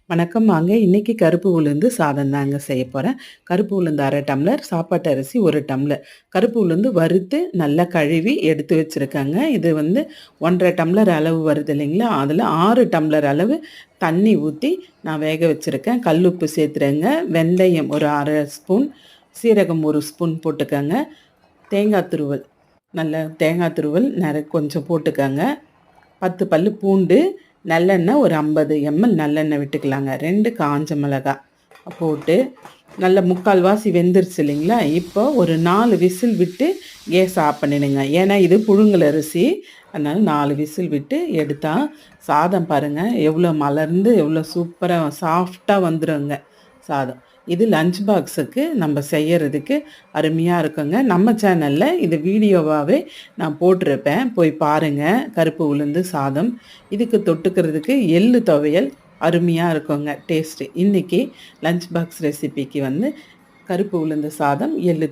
வணக்கம் வாங்க. இன்னைக்கு கருப்பு உளுந்து சாதம் தாங்க செய்ய போறேன். கருப்பு உளுந்து 1/2 டம்ளர், சாப்பாட்டு அரிசி 1 டம்ளர். கருப்பு உளுந்து வறுத்து நல்லா கழுவி எடுத்து வச்சிருக்கேங்க. இது 1 1/2 டம்ளர் அளவு வருது இல்லைங்களா? அதில் 6 டம்ளர் அளவு தண்ணி ஊற்றி நான் வேக வச்சுருக்கேன். கல்லுப்பு சேர்த்துறேங்க. வெந்தயம் ஒரு 1/2 ஸ்பூன், சீரகம் 1 ஸ்பூன் போட்டுக்கங்க. தேங்காய் துருவல், நல்ல தேங்காய் துருவல் கொஞ்சம் போட்டுக்கங்க. 10 பல்லு பூண்டு, நல்லெண்ணெய் ஒரு 50 ml நல்லெண்ணெய் விட்டுக்கலாங்க. 2 காஞ்ச மிளகாய் போட்டு நல்ல 3/4 வாசி வெந்துருச்சு இல்லைங்களா? இப்போ ஒரு 4 விசில் விட்டு கேஸ் ஆஃப் பண்ணிடுங்க. ஏன்னா இது புழுங்கல் அரிசி, அதனால் 4 விசில் விட்டு எடுத்தால் சாதம் பாருங்கள் எவ்வளோ மலர்ந்து எவ்வளோ சூப்பராக சாஃப்டாக வந்துடுங்க சாதம். இது லஞ்ச் பாக்ஸுக்கு நம்ம செய்யறதுக்கு அருமையாக இருக்குங்க. நம்ம சேனலில் இது வீடியோவாகவே நான் போட்டிருப்பேன், போய் பாருங்கள். கருப்பு உளுந்து சாதம், இதுக்கு தொட்டுக்கிறதுக்கு எள்ளு துவையல் அருமையாக இருக்குங்க டேஸ்ட்டு. இன்றைக்கி லஞ்ச் பாக்ஸ் ரெசிபிக்கு கருப்பு உளுந்து சாதம், எள்ளு